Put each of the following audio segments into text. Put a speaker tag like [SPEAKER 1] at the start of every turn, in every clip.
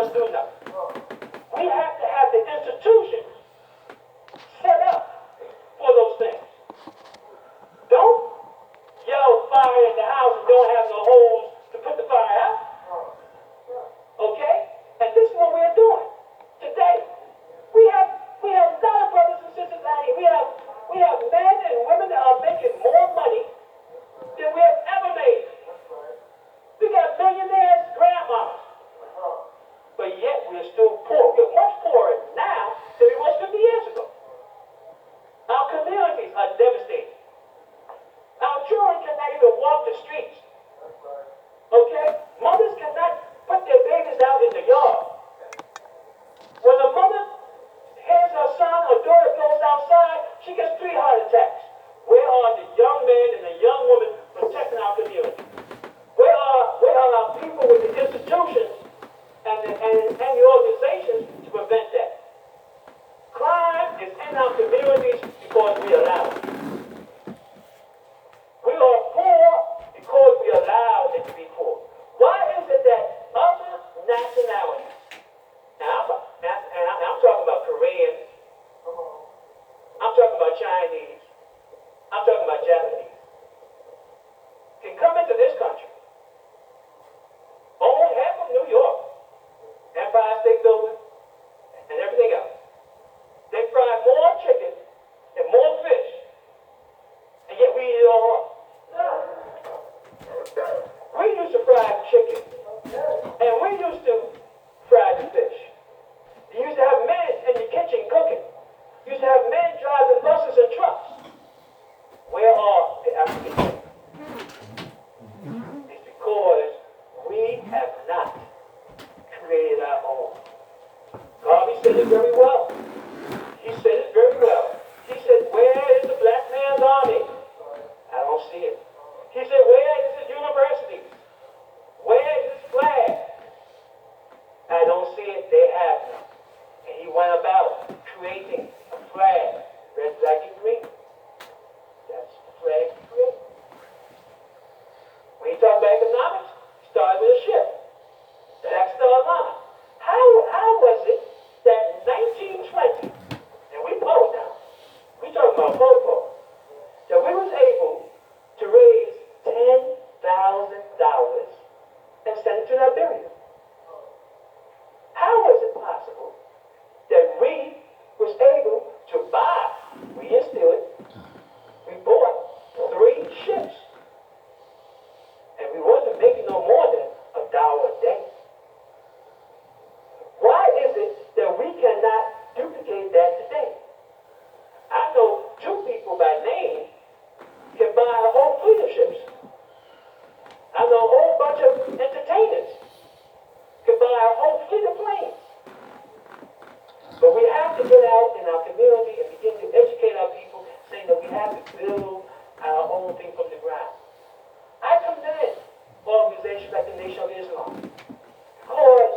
[SPEAKER 1] us do nothing. We have to have the institutions set up for those things. Don't yell fire in the house and don't have no holes to put the fire out. Okay? And this is what we're doing today. We have a lot of brothers and sisters out here. We have men and women that are making more money than we have ever made. We got millionaires, grandmas. But yet we're still poor. We're much poorer now than we was 50 years ago. Our communities are devastated. Our children cannot even walk the streets. Okay? Mothers cannot put their babies out in the yard. When a mother hears her son or daughter goes outside, she gets 3 heart attacks. Where are the young men and the young women protecting our community? Where are our people with the institutions and the organizations to prevent that? Crime is in our communities because we allow it. We are poor because we allow it to be poor. Why is it that other nationalities, and I'm talking about Korean, I'm talking about Chinese, I'm talking about Japanese, can come into this country, own half of New York, Empire State Building, and everything else. They fry more chicken and more fish, and yet we eat it all up. We used to fry chicken, and we used to fry the fish. You used to have men in the kitchen cooking. You used to have men driving buses and trucks. Where are the African men? It's because we have not created our own. Garvey said it very well. He said it very well. He said, where is the black man's army? I don't see it. He said, where is his universities? Where is his flag? I don't see it. They have none. And he went about creating a flag, red, black, and green. That's the flag he created. When you talk about economics, start with a ship. Black Star Line. How was it that in 1920, and we poor now, we talking about poor, that we was able to raise $10,000 and send it to Liberia? How was it possible that we was able to buy, we didn't steal it, we bought 3 ships, and we wasn't making no more than $1 a day? Why is it that we cannot duplicate that today? I know 2 people by name can buy a whole fleet of ships. I know a whole bunch of entertainers can buy a whole fleet of planes. But we have to get out in our community and begin to educate our people, saying that we have to build our own thing from the ground. I commend organizations like the Nation of Islam, because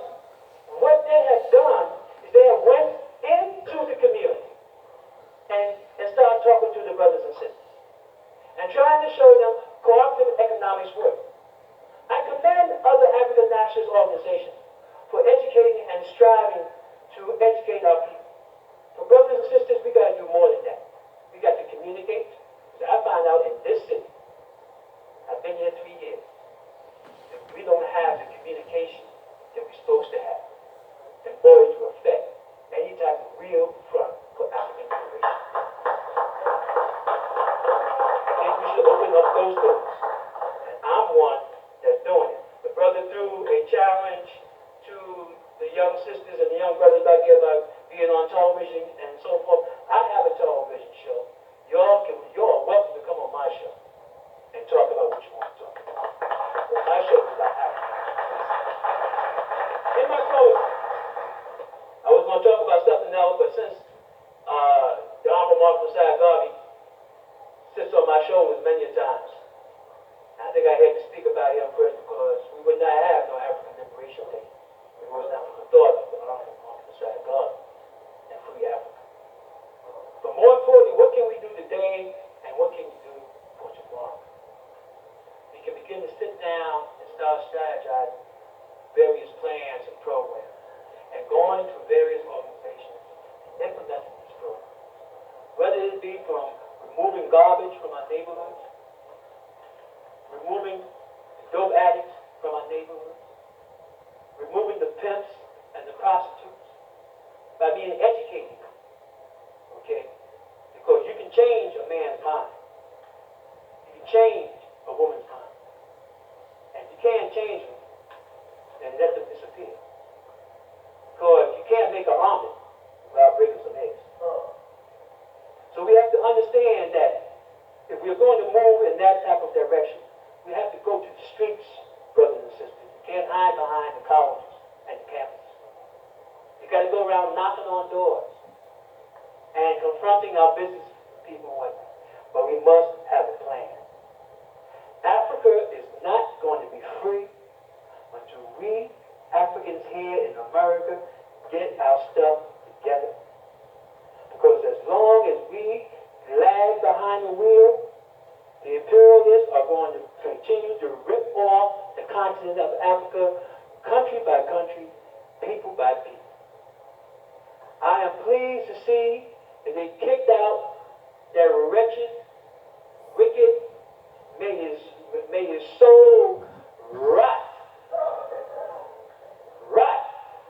[SPEAKER 1] what they have done is they have went into the community and started talking to the brothers and sisters and trying to show them cooperative economics work. I commend other African nationalist organizations for educating and striving to educate our people. For brothers and sisters, we got to do more than that. We got to communicate. So I found out in this city, I've been here 3 years, that we don't have the communication that we're supposed to have in order to affect any type of real front for African liberation. I think we should open up those doors. And I'm one that's doing it. The brother threw a challenge to the young sisters and the young brothers back here about being on television and so forth. I have a television show. Y'all are welcome to come on my show and talk about what you want to talk about. But my show is about Africa. In my closing, I was going to talk about something else, but since the Honorable Mark Messiah Garvey sits on my shoulders many a times, I think I had to speak about him first, because we would not have no African Liberation Day. We was not the thought of the Honorable Mark Messiah Garvey and free Africa. But more importantly, what can we do today, and what can we do for tomorrow? We can begin to sit down and start strategizing various plans and programs. can't change them and let them disappear. Because you can't make an omelet without breaking some eggs. So we have to understand that if we're going to move in that type of direction, we have to go to the streets, brothers and sisters. You can't hide behind the colleges and the campuses. You got to go around knocking on doors and confronting our business people with it. But we must have a plan. Africa is not going to be free until we, Africans here in America, get our stuff together. Because as long as we lag behind the wheel, the imperialists are going to continue to rip off the continent of Africa, country by country, people by people. I am pleased to see that they kicked out that wretched, wicked, may his soul rot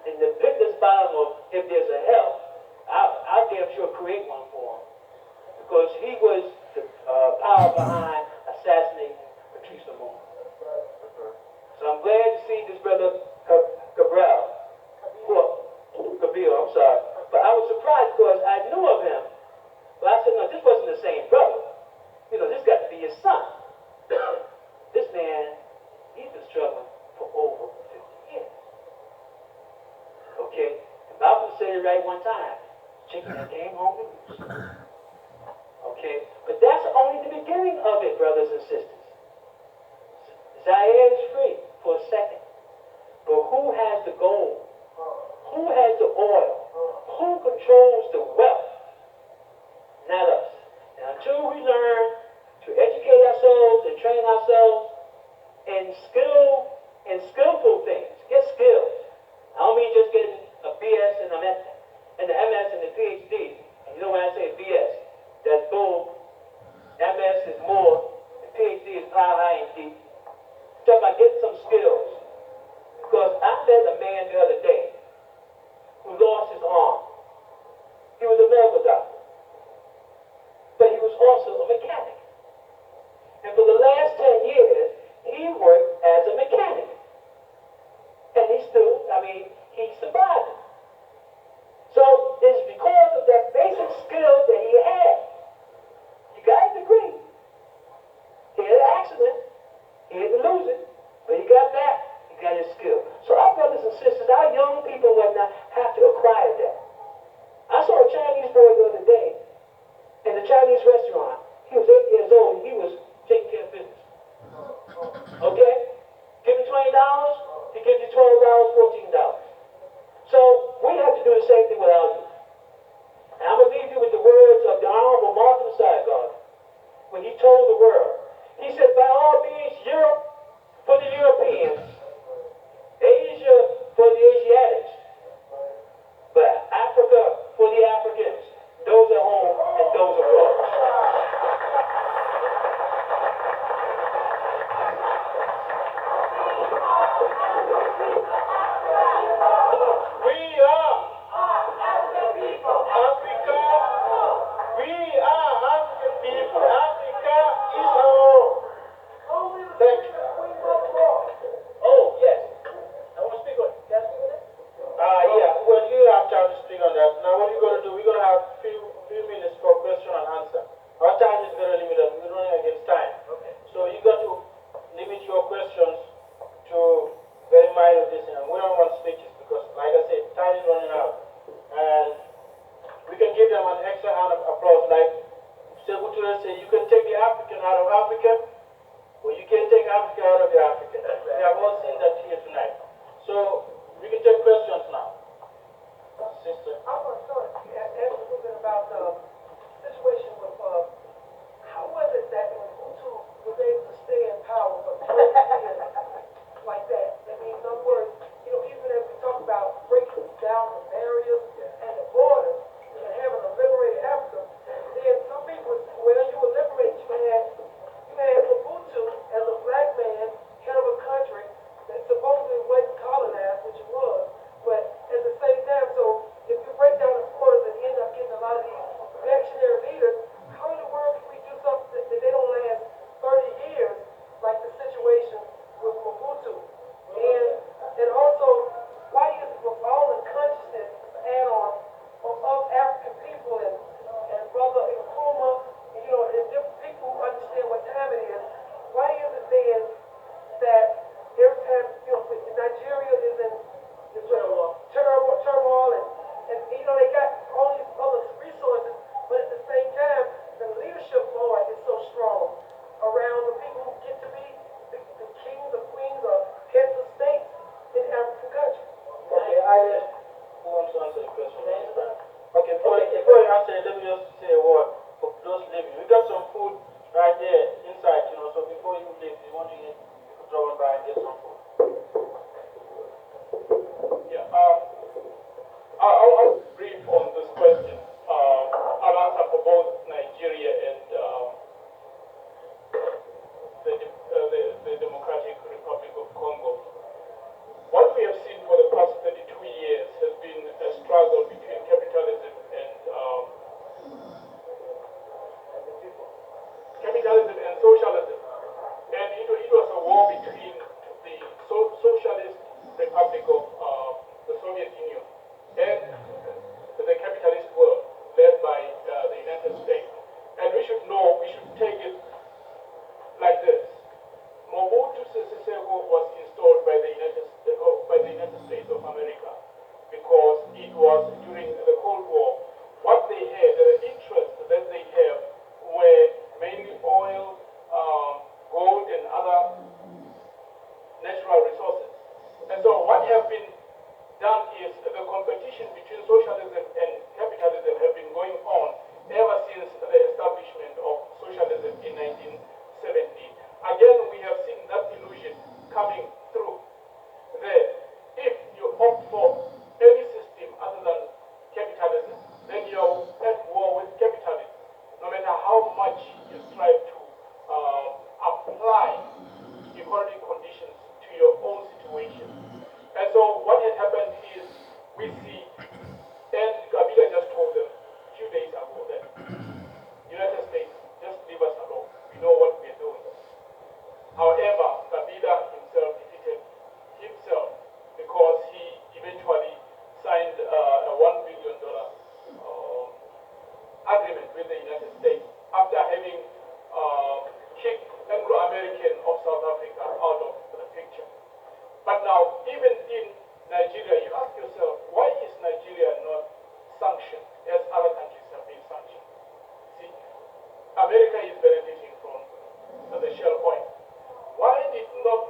[SPEAKER 1] in the pitless bottom of, if there's a hell, I'll damn sure create one for him. Because he was the power behind assassinating Patrice Lumumba. So I'm glad to see this brother Cabral, Kabir, I'm sorry. But I was surprised because I knew of him. But I said, no, this wasn't the same brother. You know, this got to be his son. This man, he's been struggling for over 50 years. Okay? And Malcolm said it right one time. Chicken that came home to roost. Okay? But that's only the beginning of it, brothers and sisters. Zaire is free for a second. But who has the gold? Who has the oil? Who controls the wealth? Not us. And until we learn to educate ourselves and train ourselves in skillful things, get skills. I don't mean just getting a BS and the MS and the PhD. And you know when I say BS, that's bull. MS is more, the PhD is high, high and deep. Talk about getting some skills. Because I met a man the other day who lost his arm. He was a medical doctor. But he was also a mechanic. And for the last 10 years, he worked as a mechanic. And he survived it. So it's because of that basic skill that he had. He got a degree. He had an accident. He had to lose it. But he got back. He got his skill. So our brothers and sisters, our young people right now have to acquire that. I saw a Chinese boy the other day in a Chinese restaurant. He was 8 years old and he was taking care of business. Okay? Give him $20, he gives you $12, $14. So we have to do the same thing with our youth. And I'm going to leave you with the words of the Honorable Martin Saigon when he told the world. He said, by all means, Europe for the Europeans, Asia for the Asiatics, but Africa for the Africans, those at home and those abroad. even in Nigeria, you ask yourself, why is Nigeria not sanctioned as other countries have been sanctioned? See, America is benefiting from the shell oil. Why did not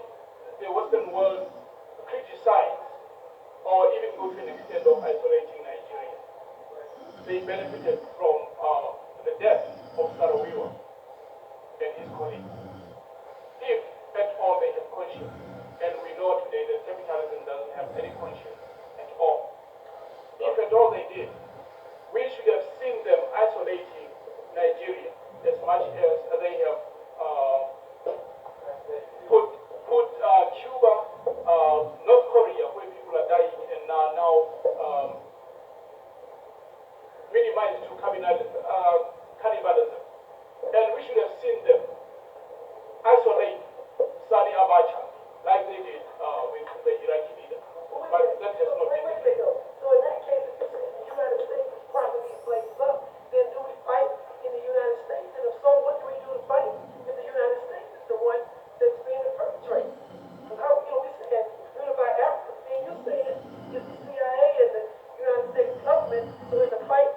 [SPEAKER 1] the Western world criticize or even go to an extent of isolating Nigeria? They benefited from the death of Sarajevo and his colleagues. If at all they have conscience, and we know today that capitalism doesn't have any conscience at all. If at all they did, we should have seen them isolating Nigeria as much as they have put Cuba, North Korea, where people are dying, and now minimized to cannibalism. And we should have seen them isolate Sani Abacha like they did with the Iraqi leader. But that has not been the case.
[SPEAKER 2] So in that case, if the United States is propping these places up, then do we fight in the United States? And if so, what do we do to fight if the United States is the one that's being the perpetrator? How, we said unify Africa, and you said it's the CIA and the United States government, so in the fight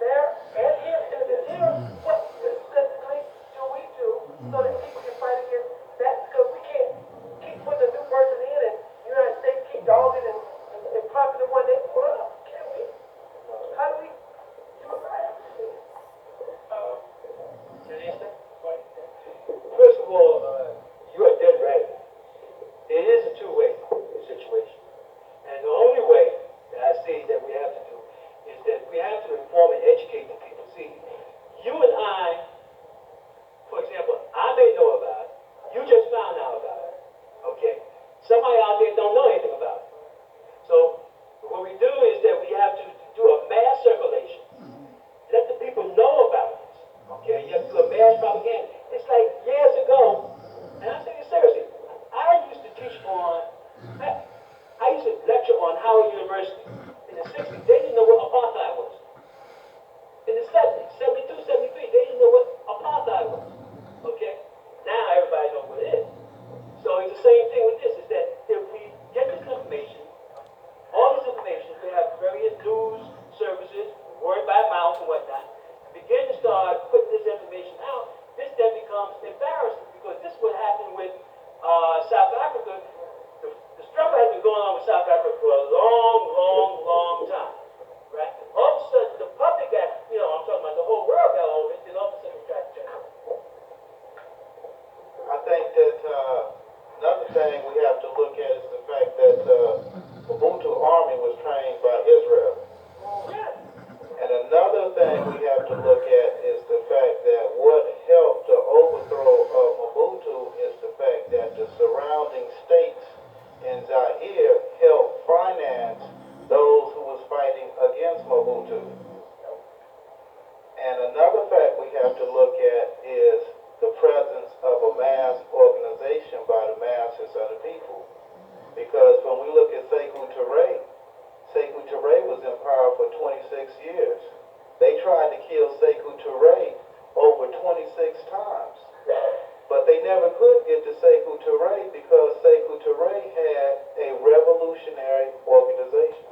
[SPEAKER 2] there and here, and if it's here, what specifically do we do so that people can fight against that? Because we can't keep putting a new person in and the United States keep dogging and popping the one they put up, can we? How do we unify Africa?
[SPEAKER 3] First of all, you are dead right. It is a two-way situation. And the only way that I see that we have to do is that we have to inform and educate the people. See, you and I, for example, I may know about it. You just found out about it. Okay? Somebody out there don't know anything about it. So what we do is that we have to do a mass circulation. Let the people know about it. Okay? You have to do a mass propaganda. It's like years ago, and I'm saying seriously, I used to teach on, I used to lecture on Howard University. In the 60s, they didn't know what apartheid was. In the 70s, 72, 73, they didn't know what apartheid was. Okay? Now everybody knows what it is. So it's the same thing with this, is that if we get this information, all this information, we have various news services, word by mouth and whatnot, begin to start putting this information out, this then becomes embarrassing, because this is what happened with South Africa. The struggle has been going on with South Africa for a long time, right? All of a sudden, the public got, I'm talking about the whole world got over it, and all of a sudden we tried to check it.
[SPEAKER 4] I think that another thing we have to look at is the fact that Ubuntu Army was trained by Israel. And another thing we have to look at is the fact that what helped the overthrow of Ubuntu is the fact that the surrounding states in Zaire helped finance those who was fighting against Mobutu. And another fact we have to look at is the presence of a mass organization by the masses of the people. Because when we look at Sekou Touré was in power for 26 years. They tried to kill Sekou Touré over 26 times. But they never could get to Sekou Touré because Sekou Touré had a revolutionary organization.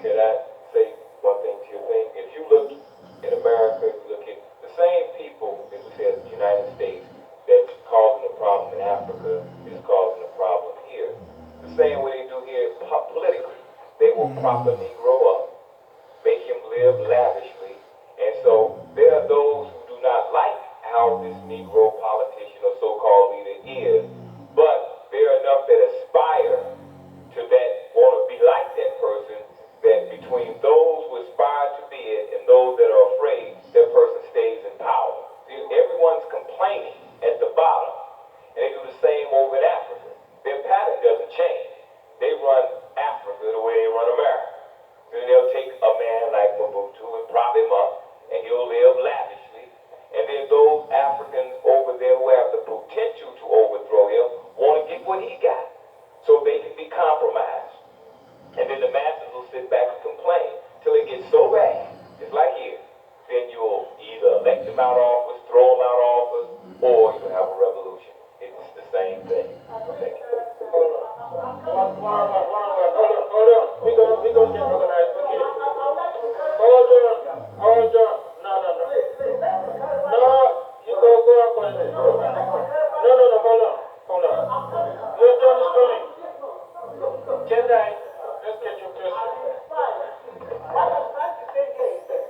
[SPEAKER 5] Can I say one thing to your thing? If you look in America, you look at the same people, as we said, in the United States, that's causing the problem in Africa is causing the problem here. The same way they do here politically. They will prop a Negro up, make him live lavishly, and so there are those who do not like how this Negro politician or so-called leader is, but there are enough that aspire to that, want to be like that person, that between those who aspire to be it and those that are afraid, that person stays in power. See, everyone's complaining at the bottom, and they do the same over in Africa. Their pattern doesn't change. They run Africa the way they run America.
[SPEAKER 3] We gonna get organized. Okay. Hold on. Hold on. No, no, no. No, you go up on it. No, no, hold on. Hold on. Your turn is coming. Jedi, let's get your question.
[SPEAKER 2] What I'm trying to say here is that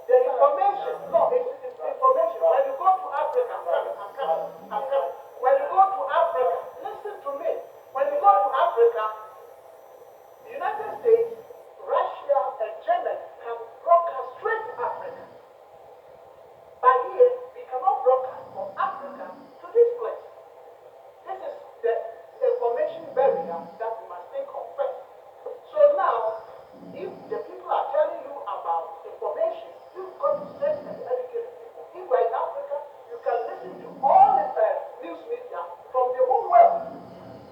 [SPEAKER 2] the information, no, it's information. When you go to Africa, I'm coming. When you go to Africa, listen to me. When you go to Africa, the United States, Russia, and Germany can broadcast straight to Africa. But here, we cannot broadcast from Africa to this place. This is the information barrier that we must think of first. So now, if the people are telling you about information, you've got to set and educate people. If we're in Africa, you can listen to all the news media from the whole world.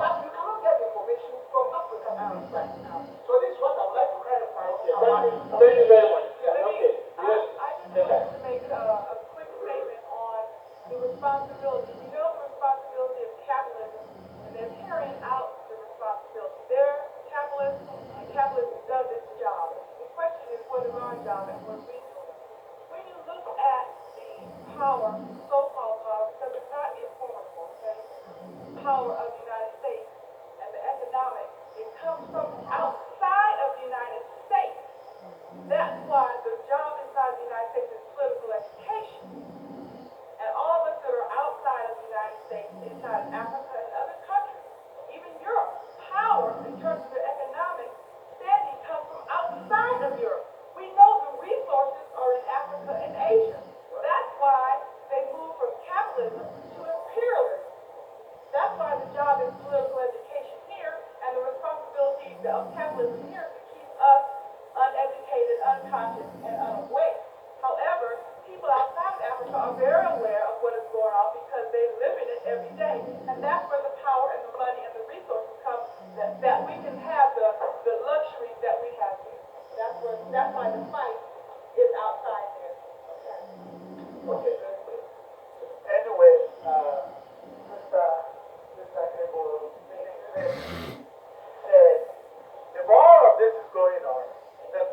[SPEAKER 2] But you cannot get information from Africa outside. So this is what I would like to clarify.
[SPEAKER 3] Thank you very much. Okay. Yes.
[SPEAKER 6] I just wanted to make a quick statement on the responsibility. We know the responsibility of capitalism, and they're carrying out the responsibility. They're capitalists, and capitalism does its job. The question is, what is our job and what are we doing? When you look at the power, so-called power, because it's not informable, okay? Power of the United States and the economic, it comes from outside of the United States. That's why the job inside the United States is political education. And all of us that are outside of the United States, inside Africa and other countries, even Europe, power in terms of the economic standing comes from outside of Europe. We know the resources are in Africa and Asia. That's why they move from capitalism to imperialism. That's why the job is political education here, and the responsibility of capitalism here is to keep us uneducated, unconscious, and unaware. However, people outside of Africa are very aware of what is going on because they live in it every day. And that's where the power and the money and the resources come that we can have the luxuries that we have here. That's why the fight is outside there.
[SPEAKER 2] Okay. Anyway, Mr. Abel said, if all of this is going on, then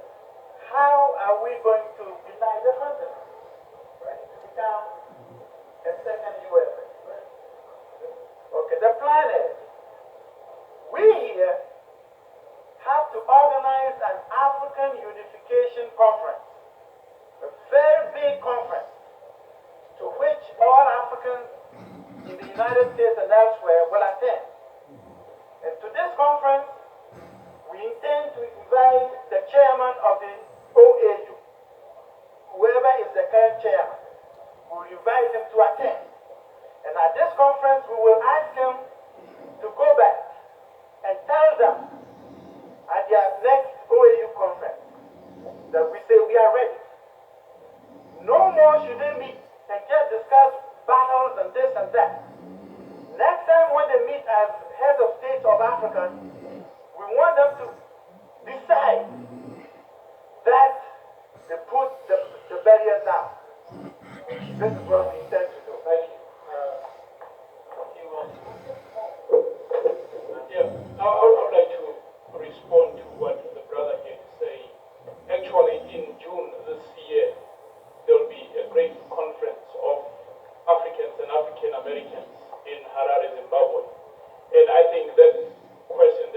[SPEAKER 2] how are we going to unite the continent, right? To become a second US, right? Okay, the plan is, we here have to organize an African Unification Conference, a very big conference, to which all Africans in the United States and elsewhere will attend. And to this conference, we intend to invite the chairman of the OAU, whoever is the current chairman. We will invite him to attend. And at this conference, we will ask him to go back and tell them at their next OAU conference that we say we are ready. No more should they meet and just discuss battles and this and that. Next time when they meet as heads of states of Africa, we want them to decide that they put the barriers down. This is what we intend to do.
[SPEAKER 3] Thank you. Yeah, I would like to respond to what the brother here is saying. Actually, in June this year, there will be a great conference of Africans and African Americans in Harare, Zimbabwe. And I think that question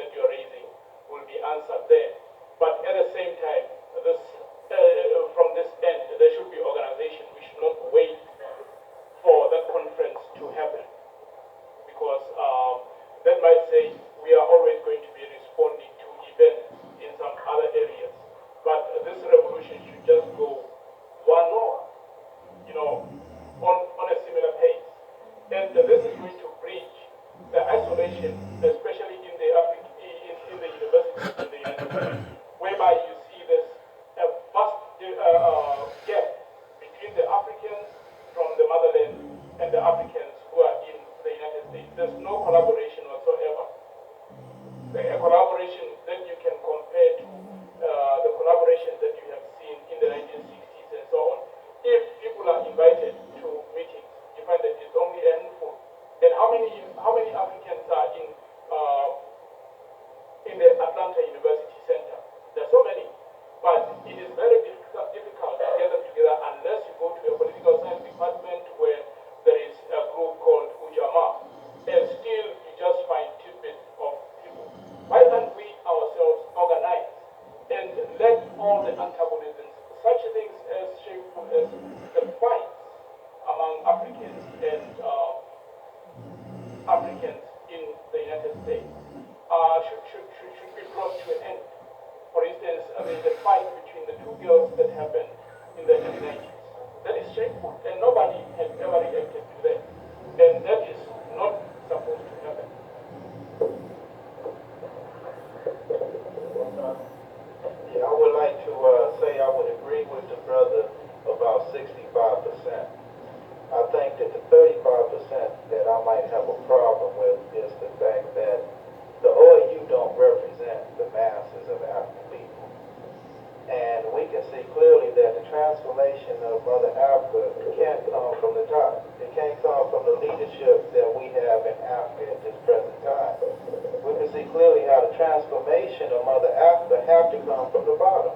[SPEAKER 4] clearly how the transformation of Mother Africa have to come from the bottom.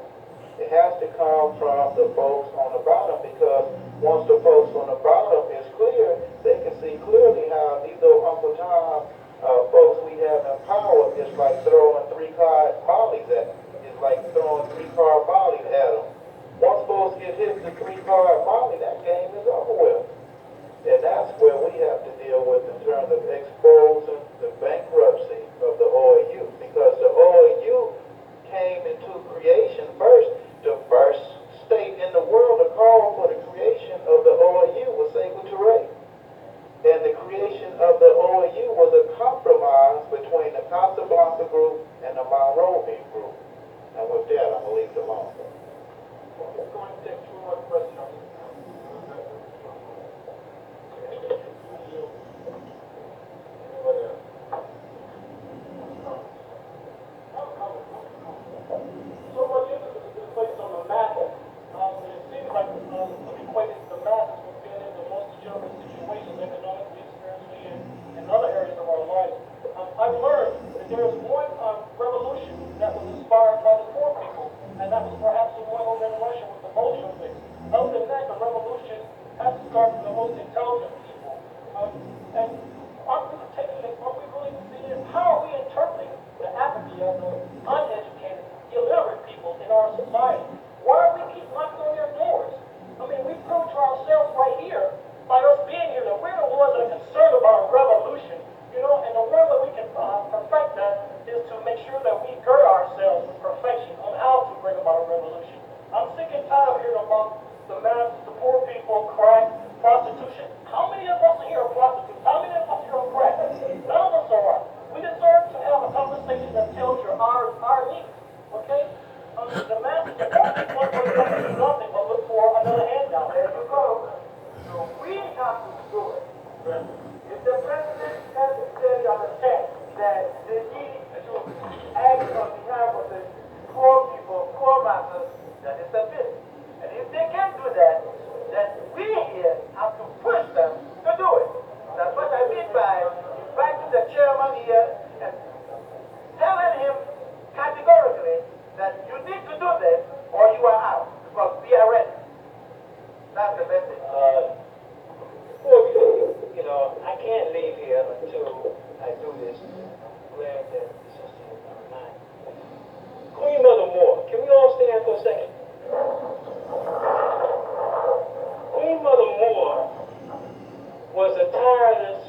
[SPEAKER 4] It has to come from the folks on the bottom, because once the folks on the bottom is clear, they can see clearly how these little Uncle Tom folks we have in power is like throwing three-card volleys at them. It's like throwing three-card volleys at them. Once folks get hit the three-card volley, that game is over with. And that's where we have to deal with in terms of exposing the bankruptcy of the OAU, because the OAU came into creation first. The first state in the world to call for the creation of the OAU was Sekou Touré. And the creation of the OAU was a compromise between the Casablanca group and the Monrovia group. And with that, I'm going to leave it alone.
[SPEAKER 1] Let's go and take two more questions. So much emphasis is placed on the masses, and it seems like equating the masses with being in the most degenerate situations economically, spiritually, and in other areas of our lives. I've learned that there is one revolution that was inspired by the poor people, and that was perhaps the one over in Russia with the Bolsheviks. Other than that, the revolution has to start from the most intelligent people. And aren't we taking it, aren't we really seeing, how are we interpreting the apathy of the uneducated, illiterate people in our society? Why do we keep knocking on their doors? I mean, we prove to ourselves right here, by us being here, that we're the ones that are concerned about a revolution, you know, and the way that we can perfect that is to make sure that we gird ourselves with perfection on how to bring about a revolution. I'm sick and tired of hearing about the masses, the poor people, crack, prostitution. How many of us here are prostitutes? How many of us here are crack? None of us are. We deserve to have a conversation that tells you our needs, okay? The masses, the poor people are going to do nothing but look for another handout.
[SPEAKER 2] There you go. So we have to do it. If the president has to clearly understand that they need to act on behalf of the poor people, poor masses, that is a bit. And if they can't do that, then we here have to push them to do it. That's what I mean by inviting the chairman here and telling him categorically that you need to do this or you are out, because we are ready. That's the message.
[SPEAKER 3] Before we leave, you know, I can't leave here until I do this. I'm glad that this is mine. Queen Mother Moore, can we all stand for a second? Queen Mother Moore was a tireless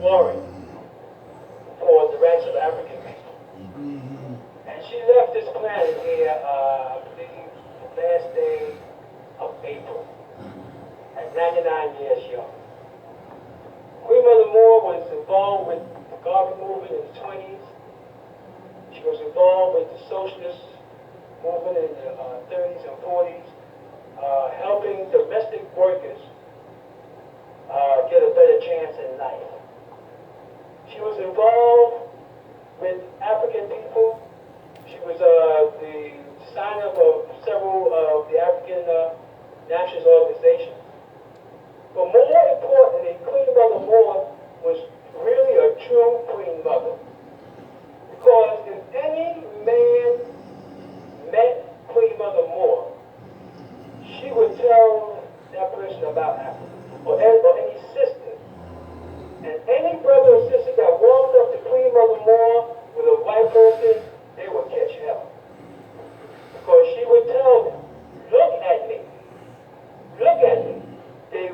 [SPEAKER 3] warrior for the rights of African people. And she left this planet here, I believe, the last day of April, at 99 years young. Queen Mother Moore was involved with the Garvey movement in the 20s. She was involved with the socialist movement in the 30s and 40s, helping domestic workers get a better chance in life. She was involved with African people. She was the signer of several of the African nationalist organizations. But more importantly, Queen Mother Moore was really a true Queen Mother. Because if any man met Queen Mother Moore, she would tell that person about Africa, or any sister. And any brother or sister that walked up to Queen Mother Moore with a white person, they would catch hell. Because she would tell them, look at me. Look at me. They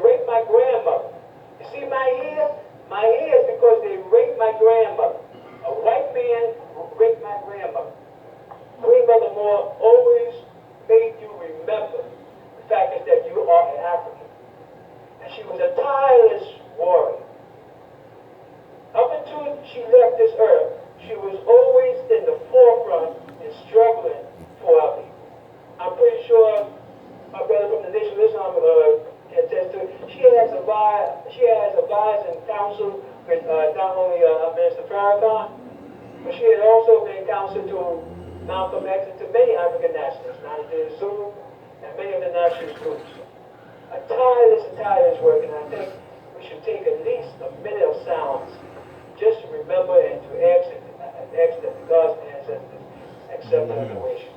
[SPEAKER 3] raped my grandmother. You see my hair? My hair is because they raped my grandmother. A white man raped my grandmother. Queen Mother Moore always made you remember the fact is that you are an African. And she was a tireless warrior. Up until she left this earth, she was always in the forefront and struggling for our people. I'm pretty sure my brother from the Nation of Islam can attest to it. She has advised and counsel with not only Minister Farrakhan, but she had also been counsel to Malcolm X and to many African nationalists, Nigeria Zulu, and many of the nationalist groups. A tireless work, and I think we should take at least a minute of silence just to remember and to ask that the God's ancestors accept our information.